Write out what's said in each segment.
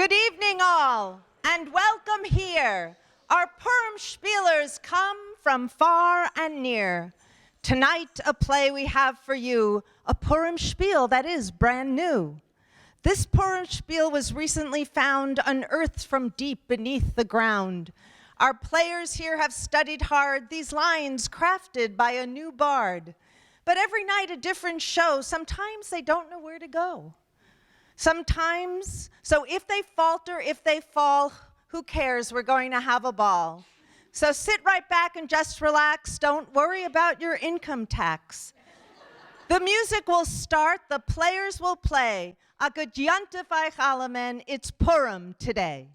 Good evening, all, and welcome here. Our Purim Shpielers come from far and near. Tonight, a play we have for you, a Purim Shpiel that is brand new. This Purim Shpiel was recently found unearthed from deep beneath the ground. Our players here have studied hard, these lines crafted by a new bard. But every night a different show, sometimes they don't know where to go. Sometimes, so if they falter, if they fall, who cares? We're going to have a ball. So sit right back and just relax. Don't worry about your income tax. The music will start, the players will play. A good yantify chalamen, it's Purim today.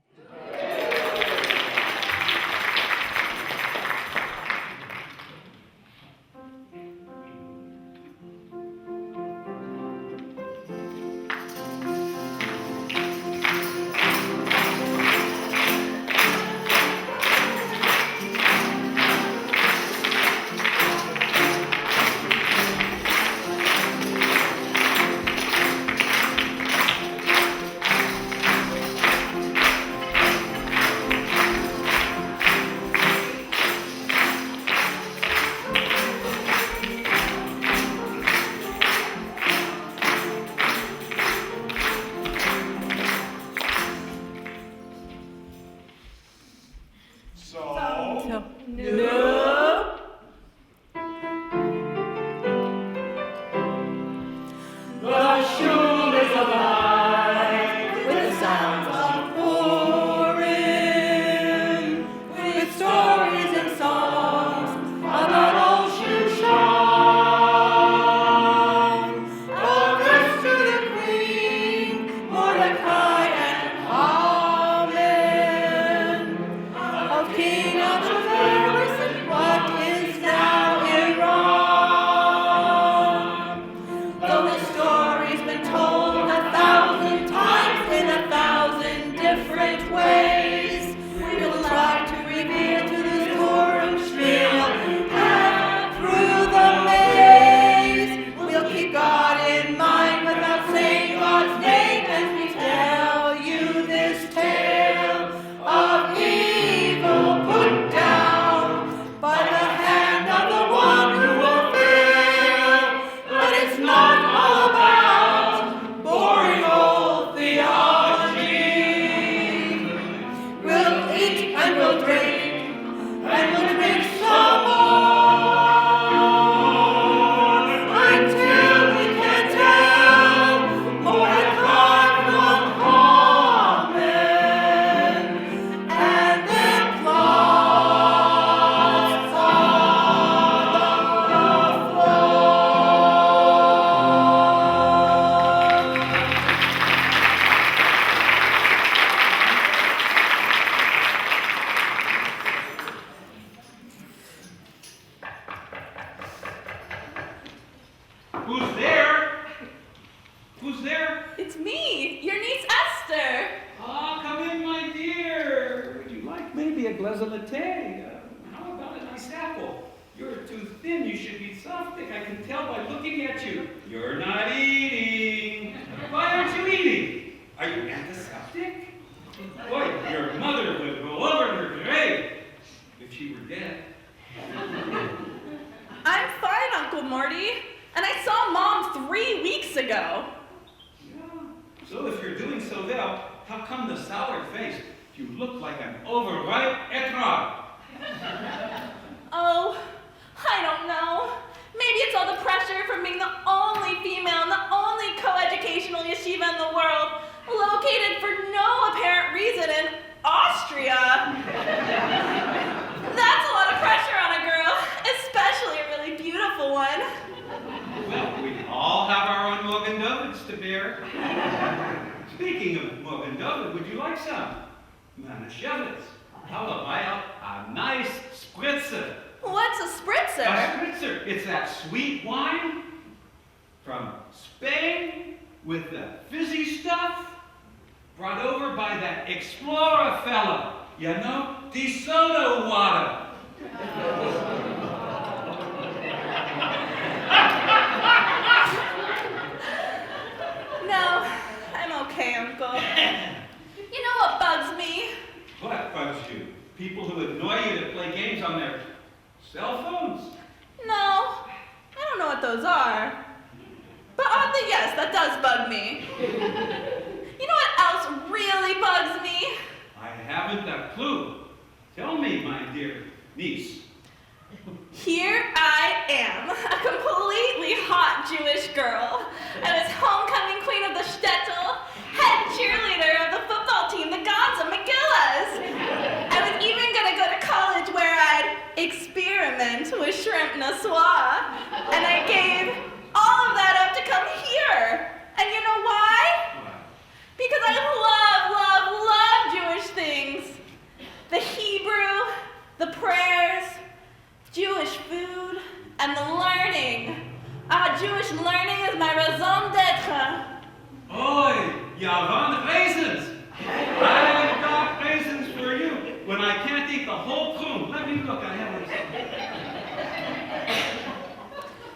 It's that sweet wine from Spain with the fizzy stuff brought over by that explorer fella, you know, de soda water. No, I'm okay, Uncle. You know, on their cell phones. No, I don't know what those are. But oddly, yes, that does bug me. You know what else really bugs me? I haven't a clue. Tell me, my dear niece. Here I am, a completely hot Jewish girl. I was homecoming queen of the shtetl, head cheerleader of the football team, the Gonza Megillas. I was even gonna go to college where I'd experiment with shrimp Naswa, and I gave all of that up to come here. And you know why? Because I love Jewish things. The Hebrew, the prayers, Jewish food, and the learning. Jewish learning is my raison d'etre. Oi, Yavan raisins! I got raisins for you when I can't eat the whole Purim. Let me look, I have them.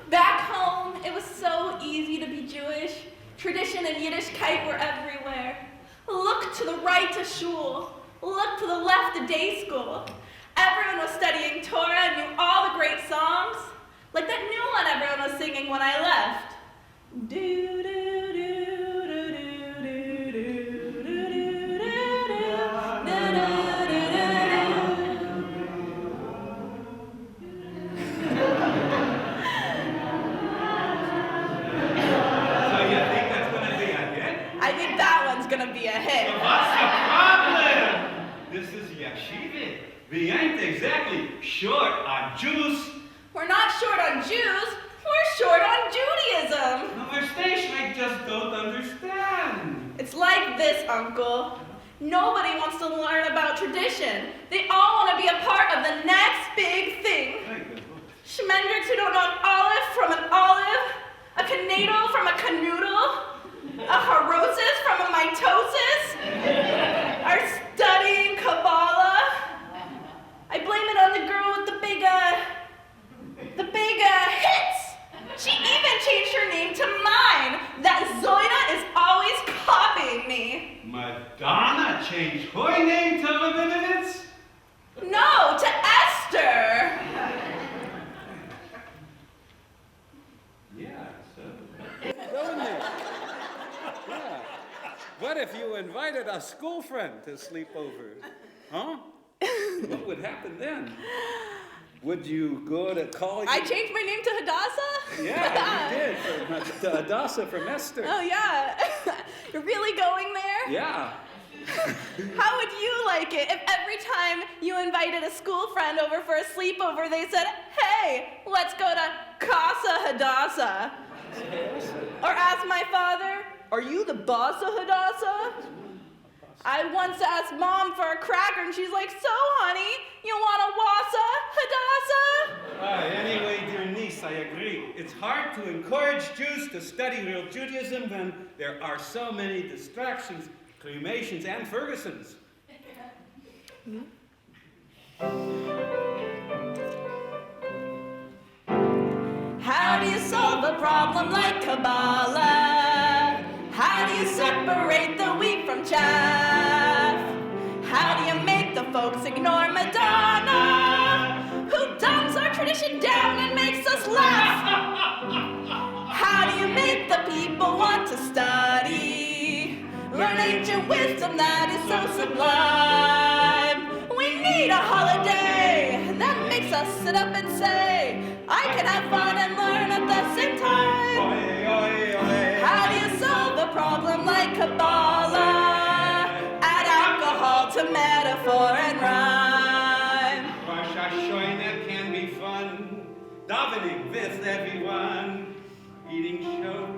Back home, it was so easy to be Jewish. Tradition and Yiddishkeit were everywhere. Look to the right to shul. Look to the left to day school. Everyone was studying Torah and knew all the great songs. Like that new one everyone was singing when I left. Do do do do do do do do So you think that's going to be a hit? I think that one's gonna be a hit. So what's the problem? This is yeshiva. We ain't exactly short on Jews. We're not short on Jews, we're short on Judaism. No, station, I just don't understand. It's like this, Uncle. Nobody wants to learn about tradition. They all want to be a part of the next big thing. Schmendricks who don't know an olive from an olive, a canoodle from a canoodle, a harosis from a mitosis, are studying Kabbalah. I blame it on the girl with the big hits. She even changed her name to mine. That Zoina is always copying me. Madonna changed her name to Levinovitz? No, to Esther. Yeah, so. Don't they? Yeah. What if you invited a school friend to sleep over? Huh? What would happen then? Would you go to college? I changed my name to Hadassah? Yeah, you did. To Hadassah from Esther. Oh, yeah. You're really going there? Yeah. How would you like it if every time you invited a school friend over for a sleepover, they said, hey, let's go to Casa Hadassah? Or ask my father, are you the boss of Hadassah? I once asked Mom for a cracker, and she's like, so, honey, you want a wassa, Hadassah? Anyway, dear niece, I agree. It's hard to encourage Jews to study real Judaism when there are so many distractions, cremations, and Fergusons. How do you solve a problem like Kabbalah? How do you separate the wheat from chaff? How do you make the folks ignore Madonna, who dumbs our tradition down and makes us laugh? How do you make the people want to study, learn ancient wisdom that is so sublime? We need a holiday that makes us sit up and say, I can have fun and learn at the same time. How do you solve a problem like Kabbalah? Add alcohol to metaphor and rhyme. Rosh Hashanah can be fun, davening with everyone,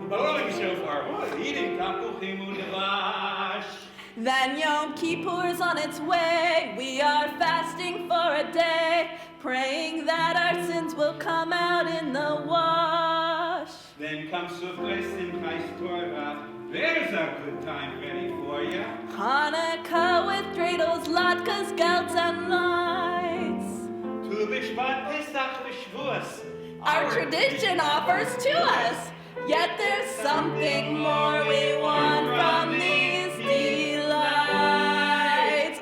blowing shofar, eating tapuchim u'levash. Then Yom Kippur's on its way. We are fasting for a day, praying that our sins will come out in the wash. Then comes Sukkot Simchas Torah. There's a good time ready for you. Hanukkah with dreidels, latkes, gelds, and lights. Tu B'Shvat Pesach B'Shvuos. Our tradition offers to us, yet there's something more we want from these delights.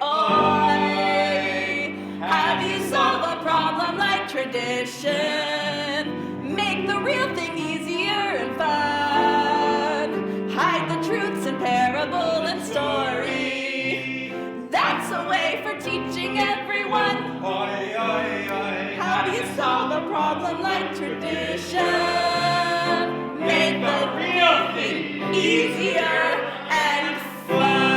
Oh, how do you solve a problem tradition. Make the real thing easier and fun. Hide the truths in parable and story. That's a way for teaching everyone. How do you solve a problem like tradition? Make the real thing easier and fun.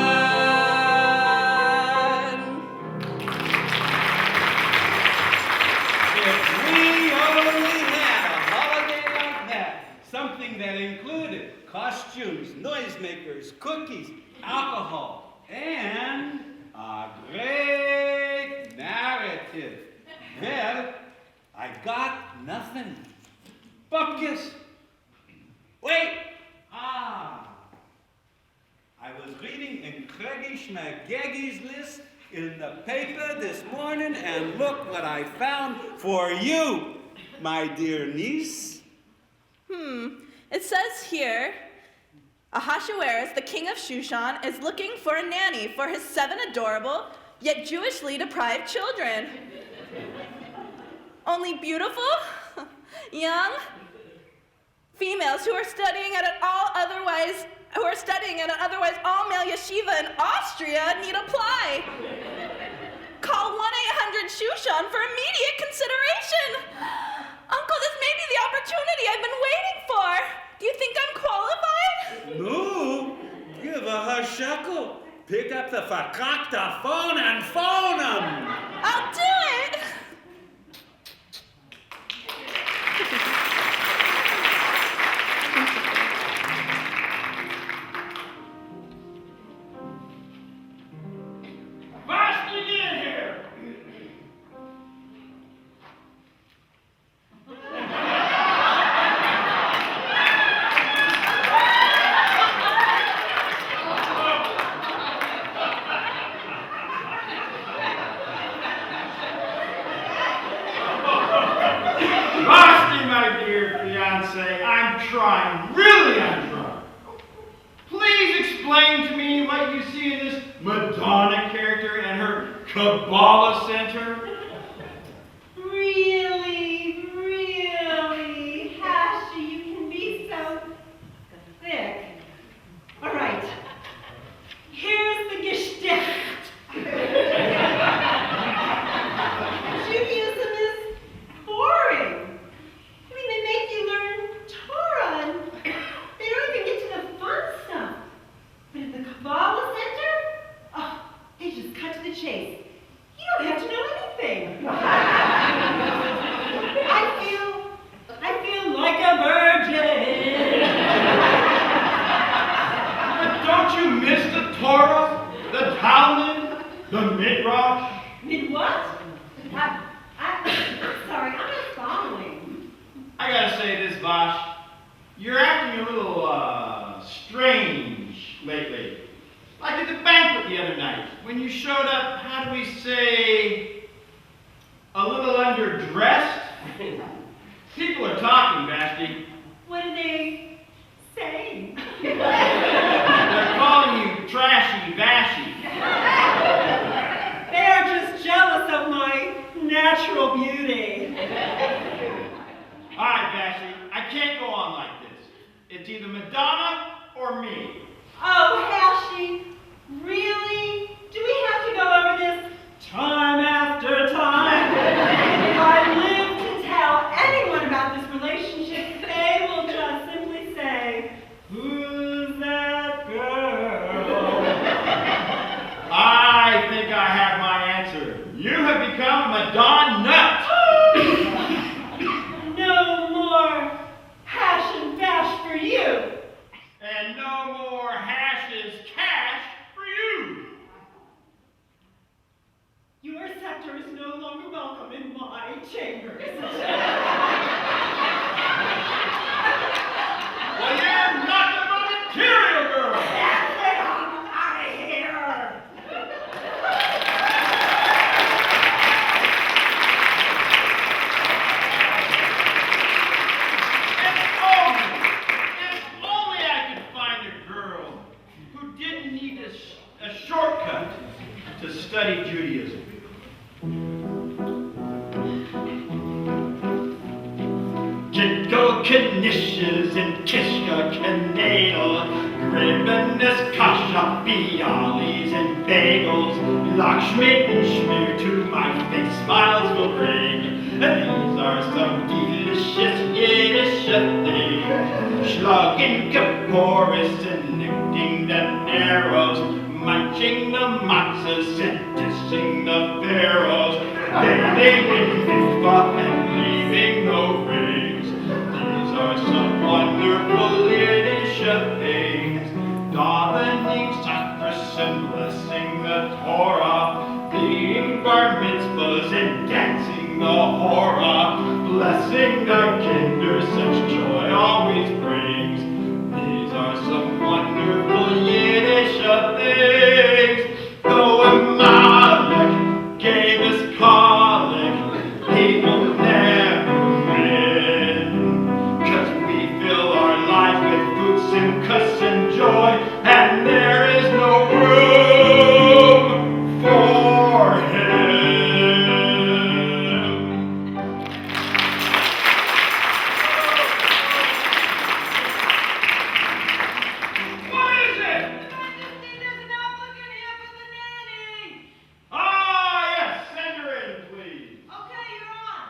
If we only had a holiday like that, something that included costumes, noisemakers, cookies, alcohol, and a great narrative. Well, I got nothing. Buckus. Wait! I was reading in Craigie Schmagegi's list in the paper this morning, and look what I found for you, my dear niece. It says here, Ahasuerus, the king of Shushan, is looking for a nanny for his 7 adorable, yet Jewishly deprived children. Only beautiful, young, females who are studying at an otherwise all-male yeshiva in Austria need apply. Call 1-800-SHUSHAN for immediate consideration. Uncle, this may be the opportunity I've been waiting for. Do you think I'm qualified? No, give her a shekel. Pick up the verkackte phone and phone him. I'll do it. Vashti, get in here! Vashti, my dear fiancé, I'm trying, really I'm trying. Please explain to me what you see in this Madonna character and her Kabbalah Center. Really, Hashi, you can be so thick. All right, here's the Gestalt. Judaism is boring. I mean, they make you learn Torah, and they don't even get to the fun stuff. But at the Kabbalah Center, oh, they just cut to the chase. You don't have to know anything. I feel like a virgin. But don't you miss the Torah, the Talmud, the Midrash? Did what? I'm sorry, I'm not following. I gotta say this, Vash. You're acting a little, strange lately. Like at the banquet the other night, when you showed up, how do we say, a little underdressed? People are talking, Vashti. What are they saying? They're calling you trashy, Vashy. They are just jealous of my natural beauty. All right, Vashti, I can't go on like this. It's either Madonna or me. Oh, Hashi, really? Do we have to go over this time after time? If I live to tell anyone about this relationship, they will just simply say, "Who's that girl?" I think I have my answer. You have become Madonna. No more hash and bash for you. And no more hashes cash for you. Your scepter is no longer welcome in my chambers. Well, you're not the material girl. That's it, I'm out of here. If only I could find a girl who didn't need a shortcut to study Judaism. bagels, Lakshmi and Shpiel to my face smiles will bring. And these are some delicious Yiddish things. Schlugging Kaporis and lifting the narrows, munching the matzahs and dishing the barrels, bathing in mikvah and leaving no rings. These are some wonderful Yiddish things. Davening Shabbos and blessing the Torah, being bar mitzvahs and dancing the hora, blessing the Cantor such joy always brings. These are some wonderful Yiddish things. Though Amalek gave us colic, he will never win. 'Cause we fill our life with food, simchas, and joy, and there is no room for him. What is it? There's an applicant here for the nanny. Ah, yes, send her in, please. Okay, you're on.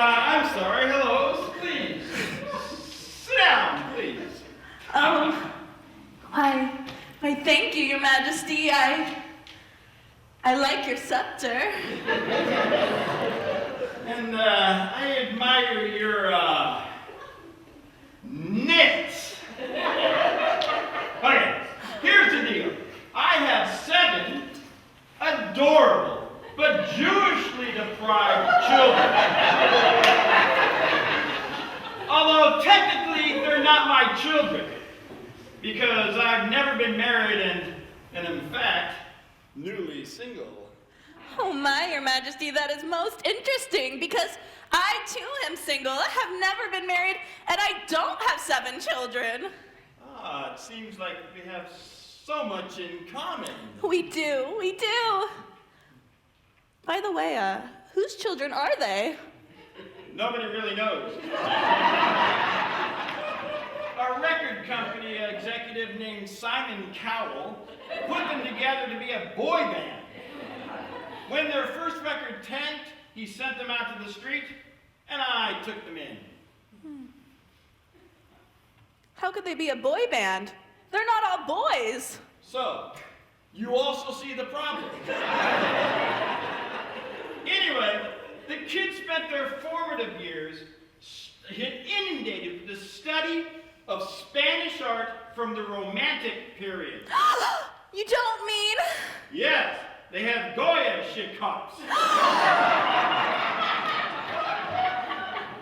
I'm sorry, hello, please. Sit down, please. Why, thank you, Your Majesty. I like your scepter. And I admire your knits. Okay, here's the deal. I have 7 adorable but Jewishly deprived children. Although technically they're not my children, because I've never been married and in fact, newly single. Oh my, Your Majesty, that is most interesting because I too am single, have never been married, and I don't have 7 children. Ah, it seems like we have so much in common. We do. By the way, whose children are they? Nobody really knows. A record company executive named Simon Cowell put them together to be a boy band. When their first record tanked, he sent them out to the street, and I took them in. How could they be a boy band? They're not all boys. So, you also see the problem. Anyway, the kids spent their formative years inundated with the study of Spanish art from the Romantic period. You don't mean? Yes, they have Goya shikops.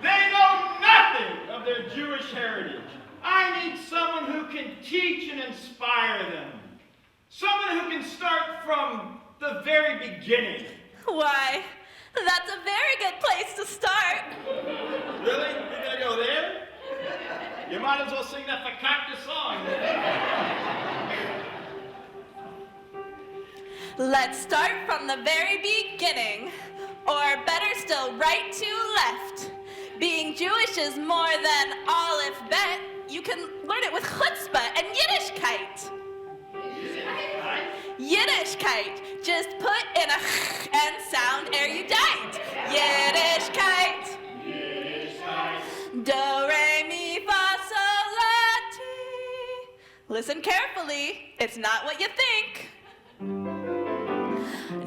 They know nothing of their Jewish heritage. I need someone who can teach and inspire them. Someone who can start from the very beginning. Why, that's a very good place to start. Really? You're gonna go there? You might as well sing that Fakakta song. Let's start from the very beginning, or better still, right to left. Being Jewish is more than aleph bet. You can learn it with chutzpah and Yiddishkeit. Yiddishkeit. Just put in a ch and sound erudite. Yiddishkeit. Do, re, mi, fa, sol, la, ti. Listen carefully. It's not what you think.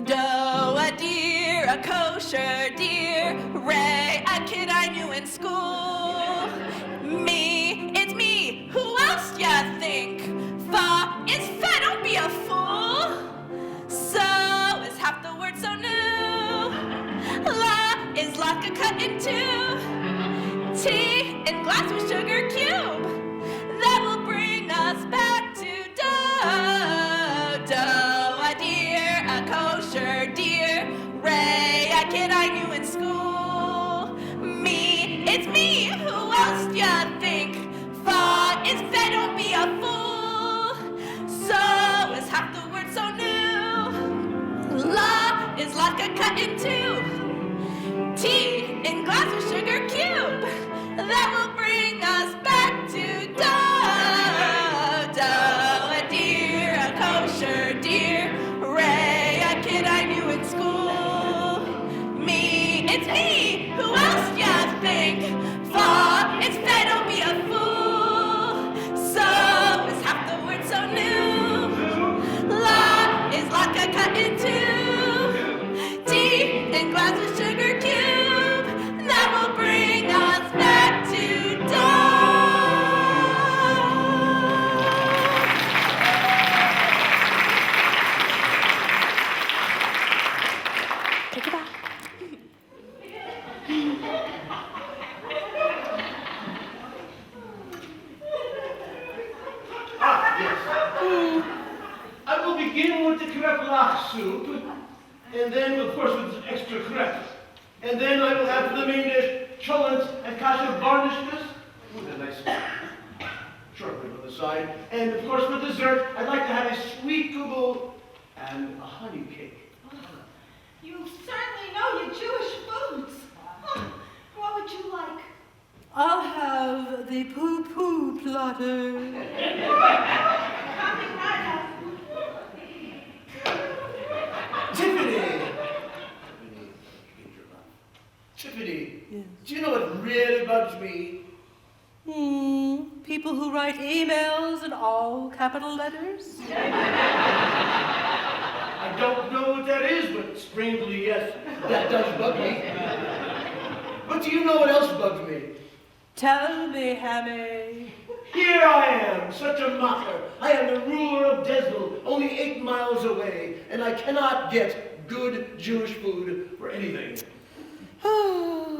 Do, a deer, a kosher deer. Re, a kid I knew in school. Me, it's me. Who else ya think? Fa is fa, don't be a fool. So is half the word so new. La is latke cut in 2. Tea in glass with sugar cube. That will bring us back to dough. Dough, a deer, a kosher deer. Ray, a kid I knew in school. Me, it's me. Who else ya think? Fa is fa, don't be a fool. So is half the word so new. La is latke cut in 2. Tea and glass of sugar cube. That will bring us back to dough. Dough, a deer, a kosher deer. Ray, a kid I knew in school. Me, it's me. Who else ya think? Fa, it's Fed, don't be a fool. So is half the word so new. La is latke cut in two. Tea and glass of sugar cube. That will bring us back to dough. Take it back. I will begin with the kreplach soup, and then, of course, with extra crepe. And then I will have for the main dish cholents and kasher varnishkas with a nice short rib on the side. And, of course, for dessert, I'd like to have a sweet kugel and a honey cake. You certainly know your Jewish foods. What would you like? I'll have the poo-poo platter. Coming right up. Tiffany, Yes. do you know what really bugs me? People who write emails in all capital letters? I don't know what that is, but strangely, yes, that does bug me. But do you know what else bugs me? Tell me, Hammy. Here I am, such a mocker. I am the ruler of Desville, only 8 miles away, and I cannot get good Jewish food for anything.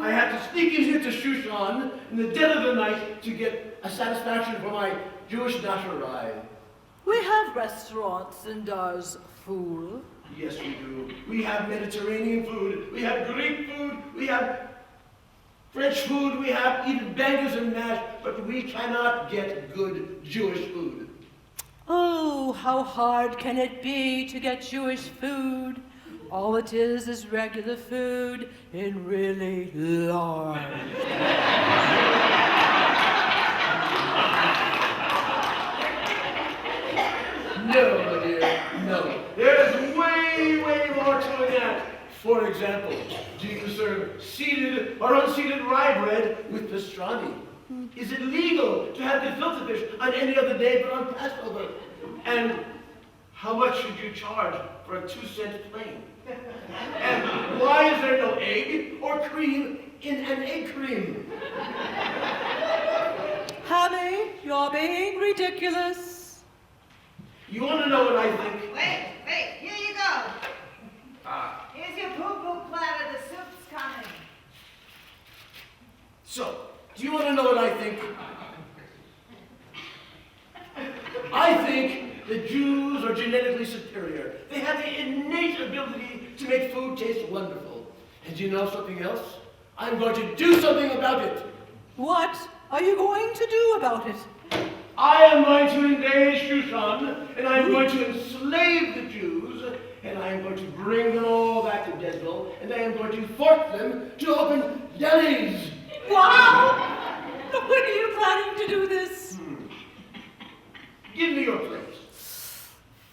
I have to sneak in here to Shushan in the dead of the night to get a satisfaction for my Jewish nasherai. We have restaurants in Dar's Fool. Yes, we do. We have Mediterranean food, we have Greek food, we have French food, we have even bangers and mash, but we cannot get good Jewish food. Oh, how hard can it be to get Jewish food? All it is regular food in really large. No, my dear, no. There's way, way more to that. For example, do you serve seeded or unseeded rye bread with pastrami? Is it legal to have gefilte fish on any other day but on Passover? And how much should you charge for a 2-cent plain? And why is there no egg or cream in an egg cream? Hammy, you're being ridiculous. You want to know what I think? Wait, here you go. Here's your poo-poo platter, the soup's coming. So, do you want to know what I think? I think the Jews are genetically superior. They have the innate ability to make food taste wonderful. And do you know something else? I'm going to do something about it. What are you going to do about it? I am going to invade Shushan, and I am going to enslave the Jews, and I am going to bring them all back to Desville, and I am going to force them to open delis. Wow! When are you planning to do this? Give me your plate.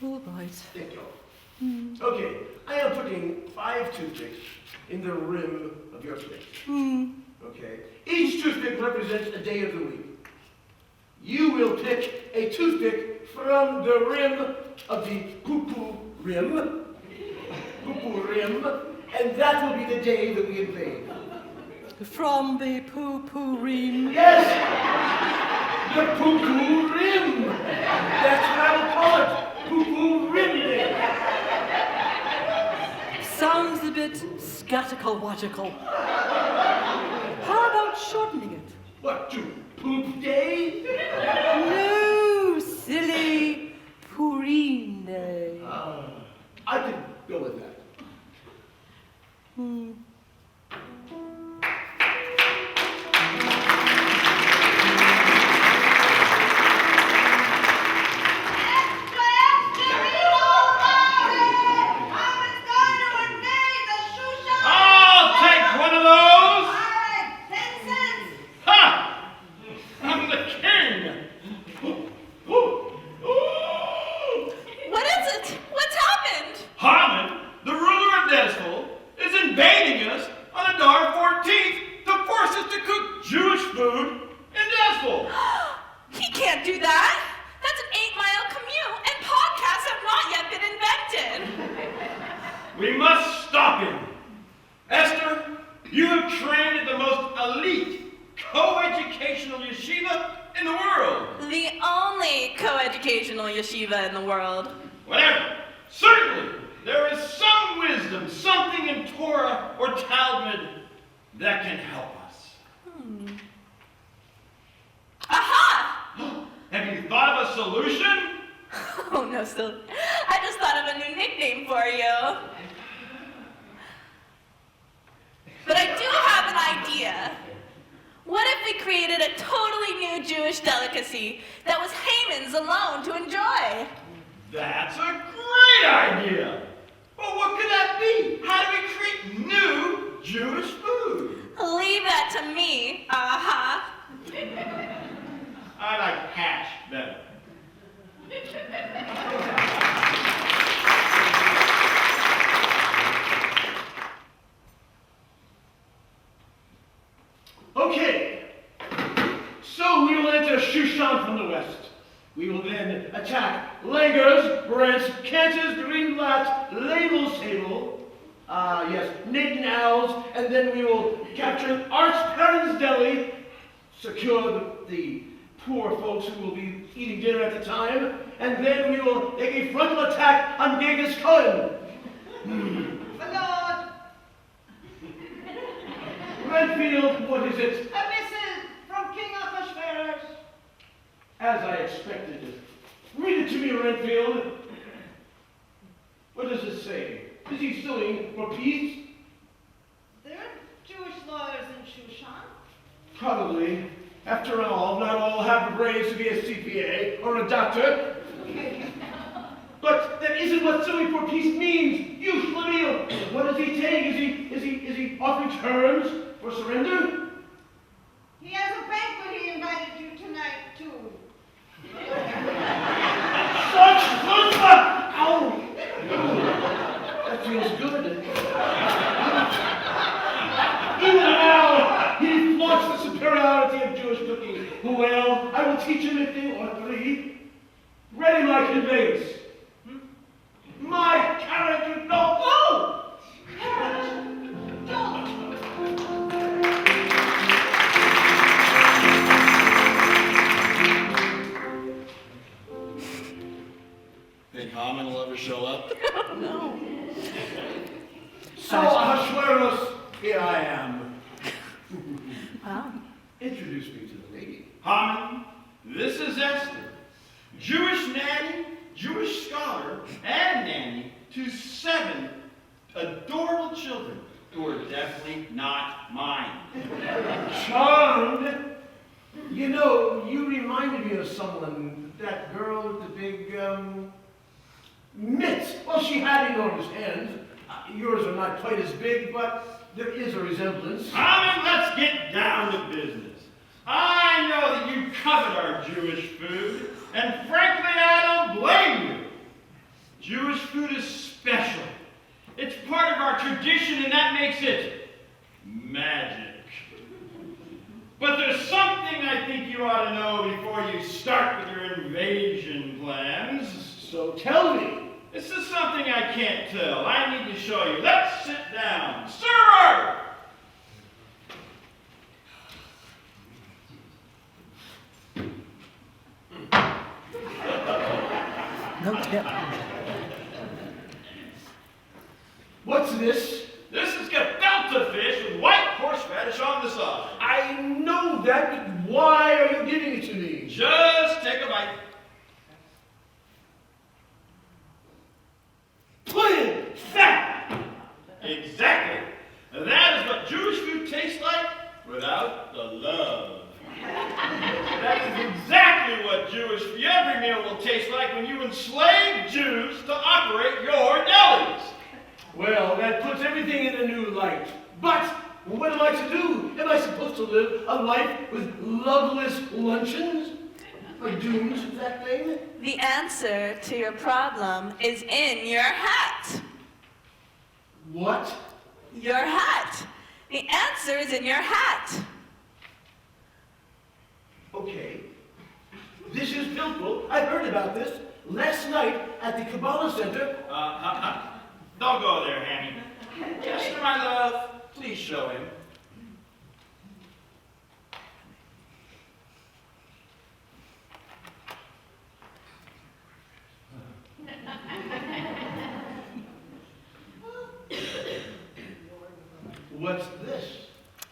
All right. Thank you. Okay, I am putting 5 toothpicks in the rim of your plate. Okay, each toothpick represents a day of the week. You will pick a toothpick from the rim of the poo-poo rim, and that will be the day that we invade. From the poo-poo rim. Yes, the poo-poo rim. That's what I will call it, poo-poo rim day. Sounds a bit scattical-logical. How about shortening it? What, to poop day? No, silly Purim day. I could go with that. I'll take one of those. yeshiva in the world. Whatever. Certainly, there is some wisdom, something in Torah or Talmud that can help us. Aha! Have you thought of a solution? Oh, no, still. I just thought of a new nickname for you. But I do have an idea. What if we created a totally new Jewish delicacy that was Haman's alone to enjoy? That's a great idea. But what could that be? How do we create new Jewish food? Leave that to me. Aha. I like hash better. Okay, so we will enter Shushan from the west. We will then attack Langers, Brents, Cantors, Greenblatt, Label Sable, Nathan Owls, and then we will capture Archparent's Deli, secure the poor folks who will be eating dinner at the time, and then we will make a frontal attack on Genghis Khan. My lord, Redfield, what is it? a missive from King Ahasuerus. As I expected. Read it to me, Redfield. What does it say? Is he suing for peace? There are Jewish lawyers in Shushan. Probably. After all, not all have the brains to be a CPA or a doctor. But that isn't what suing for peace means. You, Schlemiel, what is he saying? Is he offering terms for surrender? He has a banquet he invited you tonight to. Such chutzpah! Ow! That feels good. Even now, he flaunts the superiority of Jewish cooking. Well, I will teach him a thing or three. Ready my conveyance. My character, no! Oh! Don't. Think Haman will ever show up? No. So, Ahasuerus, here I am. Wow. Introduce me to the lady. Haman, this is Esther, Jewish nanny, Jewish scholar, and nanny to 7 adorable children who are definitely not mine. Charmed. You know, you reminded me of someone, that girl with the big, mitts. Well, she had enormous hands. Yours are not quite as big, but there is a resemblance. Haman, let's get down to business. I know that you covet our Jewish food, and frankly, I don't blame you. Jewish food is special. It's part of our tradition, and that makes it magic. But there's something I think you ought to know before you start with your invasion plans. So tell me. This is something I can't tell. I need to show you. Let's sit down. Sir! No tip. What's this? This is gefilte fish with white horseradish on the side. I know that, but why are you giving it to me? Just take a bite. Plain fat! Exactly. That is what Jewish food tastes like without the love. That is exactly what every meal will taste like when you enslave Jews to operate your delis. Well, that puts everything in a new light. But what am I to do? Am I supposed to live a life with loveless luncheons? Or doomed, that thing? The answer to your problem is in your hat. What? Your hat. The answer is in your hat. Okay. This is Pilpul. I heard about this last night at the Kabbalah Center. Don't go there, Hammy. Yes, my love. Please show him.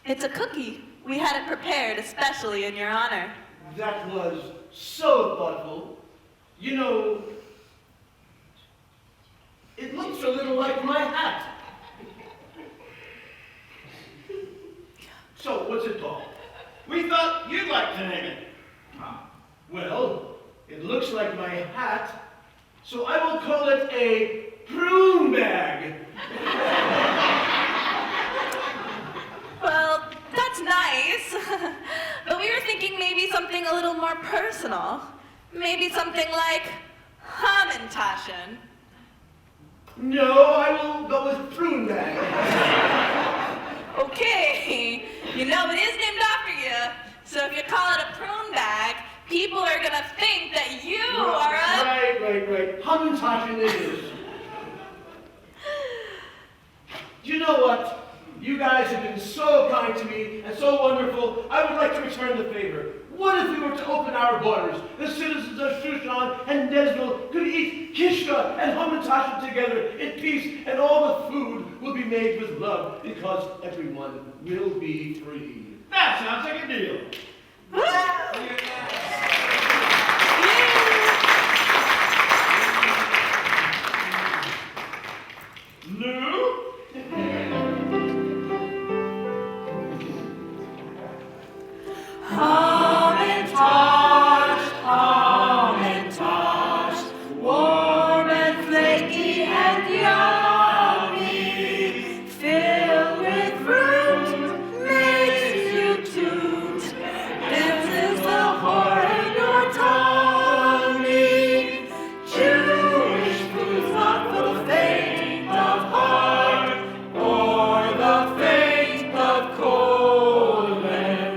It's a cookie. We had it prepared especially in your honor. That was so thoughtful. You know, it looks a little like my hat. So, what's it called? We thought you'd like to name it. Well, it looks like my hat, so I will call it a prune bag. Well, that's nice. But we were thinking maybe something a little more personal. Maybe something like Hamantaschen. No, I will go with prune bag. Okay. You know, it is named after you. So if you call it a prune bag, people are gonna think that you are a... Right. Hamantaschen it is. Do you know what? You guys have been so kind to me and so wonderful. I would like to return the favor. What if we were to open our borders? The citizens of Shushan and Nesville could eat kishka and hamantaschen together in peace, and all the food will be made with love because everyone will be free. That sounds like a deal. Lou? Hamantasch, warm and flaky and yummy, filled with fruit, makes you toot. This is the heart in your tummy. Jewish food's not for the faint of heart or the faint of colon.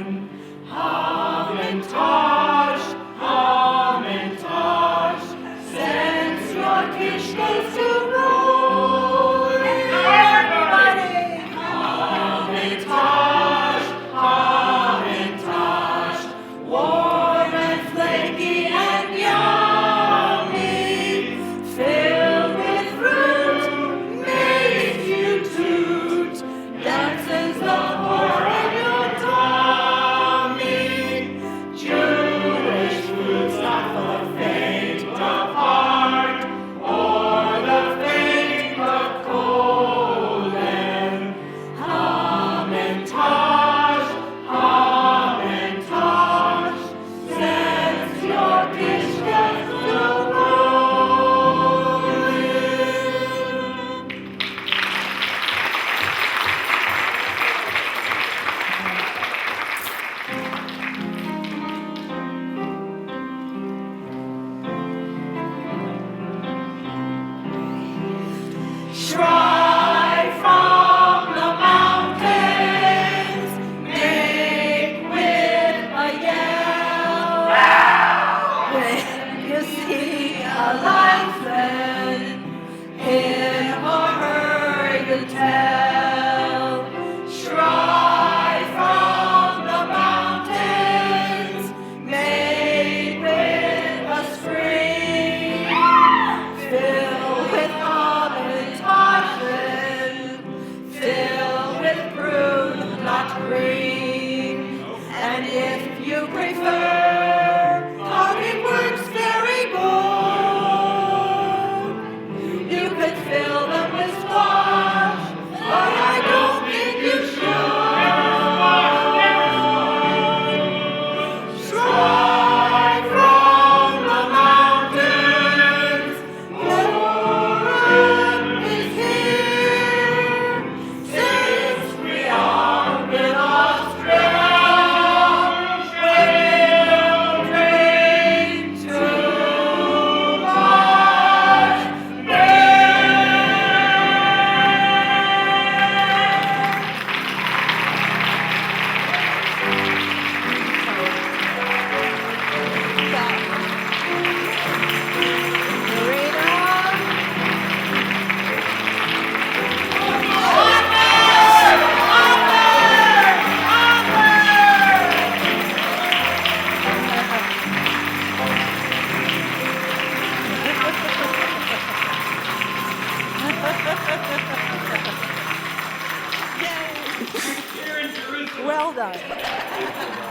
Into the